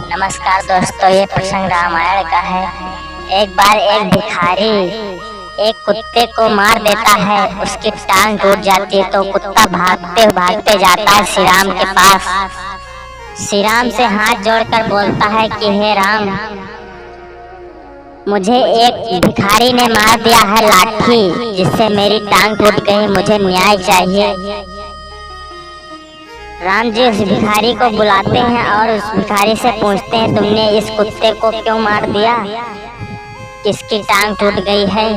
नमस्कार दोस्तों, ये प्रसंग रामायण का है। एक बार एक भिखारी एक कुत्ते को मार देता है। उसकी टांग टूट जाती है तो कुत्ता भागते भागते जाता है श्री राम के पास। श्री राम से हाथ जोड़कर बोलता है कि हे राम, मुझे एक भिखारी ने मार दिया है लाठी, जिससे मेरी टांग टूट गई। मुझे न्याय चाहिए। राम जी उस भिखारी को बुलाते हैं और उस भिखारी से पूछते हैं, तुमने इस कुत्ते को क्यों मार दिया, किसकी टांग टूट गई है?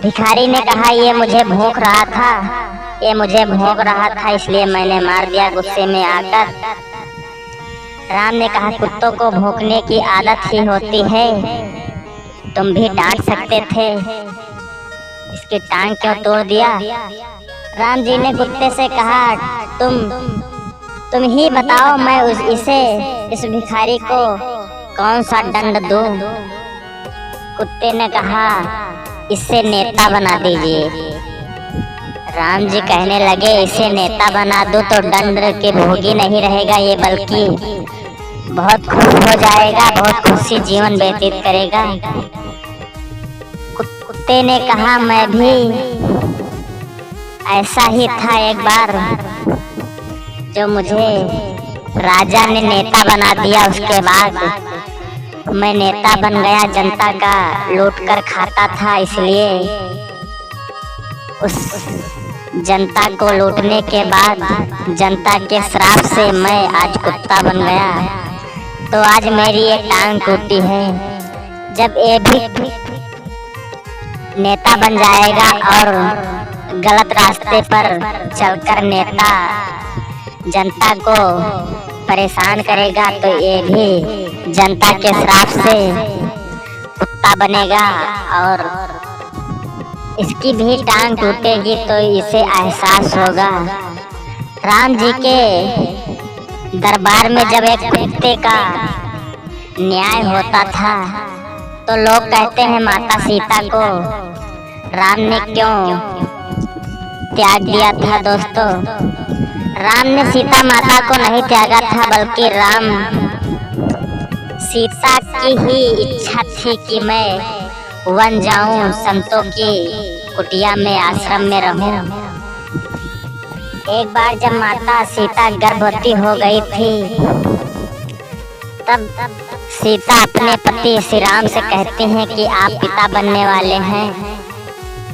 भिखारी ने कहा, ये मुझे भौंक रहा था, इसलिए मैंने मार दिया गुस्से में आकर। राम ने कहा, कुत्तों को भौंकने की आदत ही होती है, तुम भी डांट सकते थे, इसकी टांग क्यों तोड़ दिया? राम जी ने कुत्ते से कहा, तुम ही बताओ, मैं इस भिखारी को कौन सा दंड दूं? कुत्ते ने कहा, इसे नेता बना दीजिए। राम जी कहने लगे, इसे नेता बना दो तो दंड के भोगी नहीं रहेगा ये, बल्कि बहुत खुश हो जाएगा, बहुत खुशी जीवन व्यतीत करेगा। कुत्ते ने कहा, मैं भी ऐसा ही था एक बार, जो मुझे राजा ने नेता बना दिया। उसके बाद मैं नेता बन गया, जनता का लूट कर खाता था, इसलिए उस जनता को लूटने के बाद जनता के श्राप से मैं आज कुत्ता बन गया, तो आज मेरी एक टांग टूटी है। जब ये भी नेता बन जाएगा और गलत रास्ते पर चलकर नेता जनता को परेशान करेगा, तो ये भी जनता के श्राप से कुत्ता बनेगा और इसकी भी टांग टूटेगी, तो इसे एहसास होगा। राम जी के दरबार में जब एक कुत्ते का न्याय होता था, तो लोग कहते हैं, माता सीता को राम ने क्यों त्याग दिया था? दोस्तों, राम ने सीता माता को नहीं त्यागा था, बल्कि राम सीता की ही इच्छा थी कि मैं वन जाऊं, संतों की कुटिया में, आश्रम में रहूं। एक बार जब माता सीता गर्भवती हो गई थी, तब सीता अपने पति श्री राम से कहती हैं कि आप पिता बनने वाले हैं।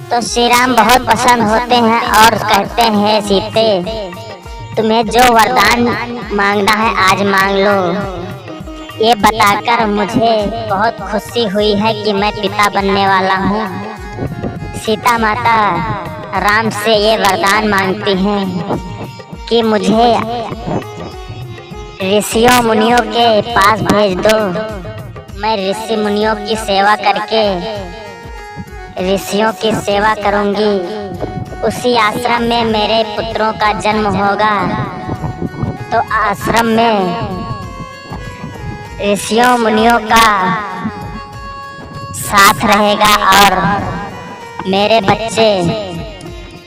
तो श्री राम बहुत पसंद होते हैं और कहते हैं, सीते, तुम्हें जो वरदान मांगना है आज मांग लो। ये बताकर मुझे बहुत खुशी हुई है कि मैं पिता बनने वाला हूँ। सीता माता राम से ये वरदान मांगती हैं कि मुझे ऋषियों मुनियों के पास भेज दो, मैं ऋषि मुनियों की सेवा करके ऋषियों की सेवा करूंगी। उसी आश्रम में मेरे पुत्रों का जन्म होगा, तो आश्रम में ऋषियों मुनियों का साथ रहेगा और मेरे बच्चे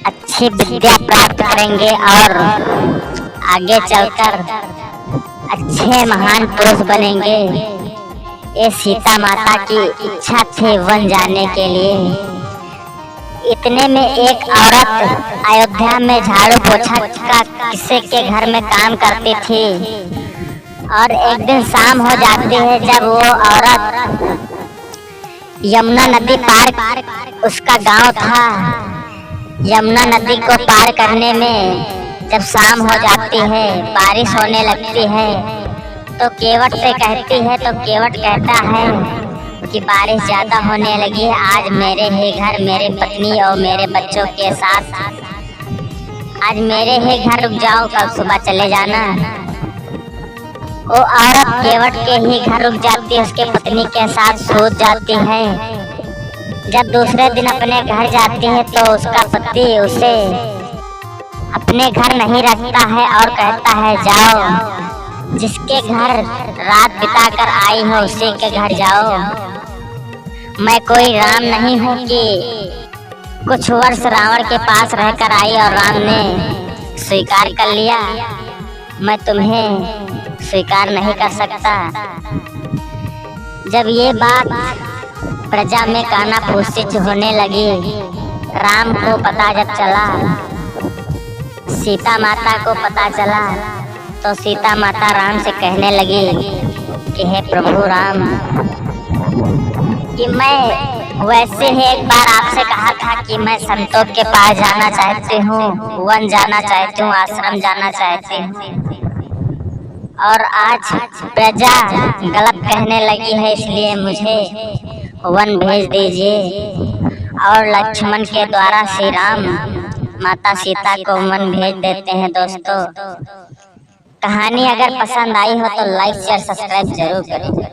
अच्छी विद्या प्राप्त करेंगे और आगे चलकर अच्छे महान पुरुष बनेंगे। ये सीता माता की इच्छा थी वन जाने के लिए। इतने में एक औरत अयोध्या में झाड़ू पोछा का किसी के घर में काम करती थी, और एक दिन शाम हो जाती है। जब वो औरत यमुना नदी पार, उसका गांव था, यमुना नदी को पार करने में जब शाम हो जाती है, बारिश होने लगती है, तो केवट से कहती है, तो केवट कहता है कि बारिश ज्यादा होने लगी है, आज मेरे ही घर मेरे पत्नी और मेरे बच्चों के साथ, आज मेरे ही घर रुक जाओ, कल सुबह चले जाना। वो औरत केवट के ही घर रुक जाती है, उसके पत्नी के साथ सो जाती है। जब दूसरे दिन अपने घर जाती है, तो उसका पति उसे अपने घर नहीं रखता है और कहता है, जाओ, जिसके घर रात बिता कर आई हो उसी के घर जाओ। मैं कोई राम नहीं हूँ कि कुछ वर्ष रावण के पास रहकर आई और राम ने स्वीकार कर लिया। मैं तुम्हें स्वीकार नहीं कर सकता। जब ये बात प्रजा में कानाफूसी होने लगी, राम को पता जब चला, सीता माता को पता चला, तो सीता माता राम से कहने लगी कि हे प्रभु राम, कि मैं वैसे ही एक बार आपसे कहा था कि मैं संतों के पास जाना चाहती हूँ, वन जाना चाहती हूँ, आश्रम जाना चाहती हूँ, और आज प्रजा गलत कहने लगी है, इसलिए मुझे वन भेज दीजिए। और लक्ष्मण के द्वारा श्री राम माता सीता को वन भेज देते हैं। दोस्तों, कहानी अगर पसंद आई हो तो लाइक शेयर सब्सक्राइब जरूर करें।